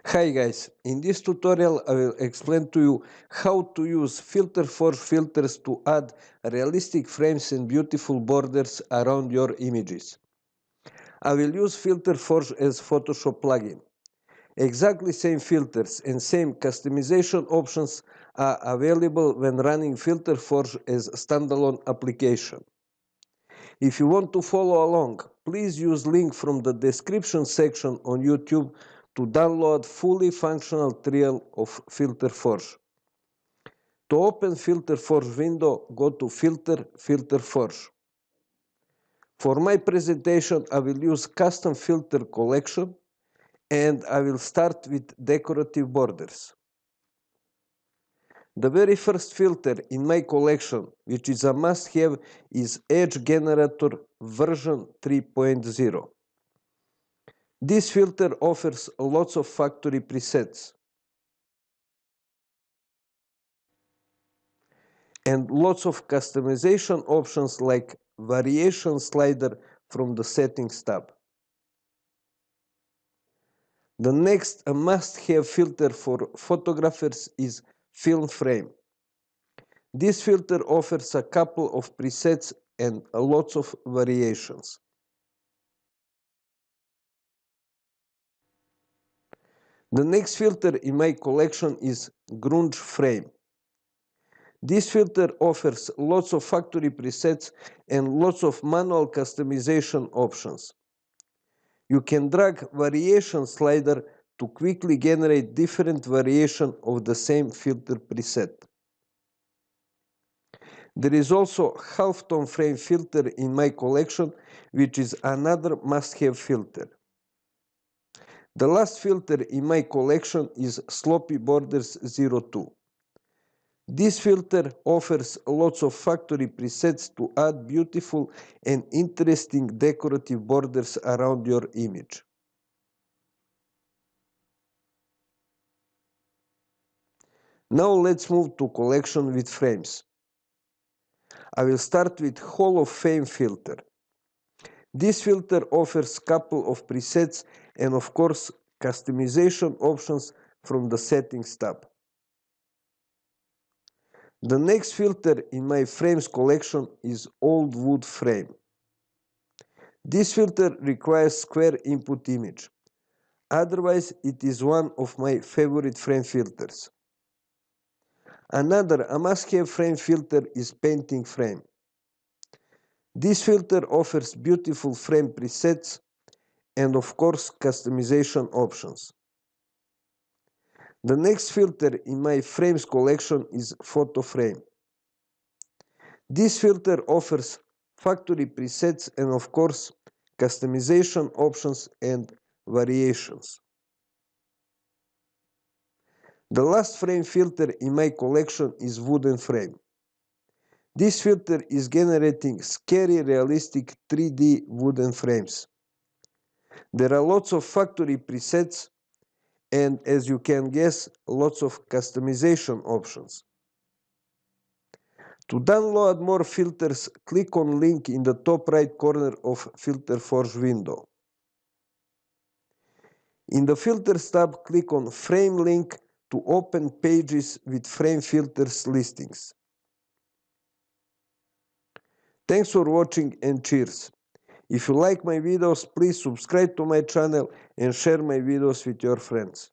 Hi guys, in this tutorial I will explain to you how to use Filter Forge filters to add realistic frames and beautiful borders around your images. I will use Filter Forge as Photoshop plugin. Exactly same filters and same customization options are available when running Filter Forge as standalone application. If you want to follow along, please use link from the description section on YouTube to download fully functional trial of Filter Forge. To open Filter Forge window, go to Filter, Filter Forge. For my presentation, I will use custom filter collection and I will start with decorative borders. The very first filter in my collection, which is a must-have, is Edge Generator version 3.0. This filter offers lots of factory presets and lots of customization options like variation slider from the settings tab. The next must-have filter for photographers is film frame. This filter offers a couple of presets and lots of variations. The next filter in my collection is Grunge Frame. This filter offers lots of factory presets and lots of manual customization options. You can drag variation slider to quickly generate different variation of the same filter preset. There is also halftone frame filter in my collection, which is another must-have filter. The last filter in my collection is Sloppy Borders 02. This filter offers lots of factory presets to add beautiful and interesting decorative borders around your image. Now let's move to collection with frames. I will start with Hall of Fame filter. This filter offers couple of presets and of course customization options from the settings tab. The next filter in my frames collection is Old Wood Frame. This filter requires square input image. Otherwise, it is one of my favorite frame filters. Another must-have frame filter is Painting Frame. This filter offers beautiful frame presets and of course customization options. The next filter in my frames collection is Photo Frame. This filter offers factory presets and of course customization options and variations. The last frame filter in my collection is Wooden Frame. This filter is generating scary realistic 3D wooden frames. There are lots of factory presets and, as you can guess, lots of customization options. To download more filters, click on link in the top right corner of Filter Forge window. In the Filters tab, click on Frame link to open pages with frame filters listings. Thanks for watching and cheers! If you like my videos, please subscribe to my channel and share my videos with your friends.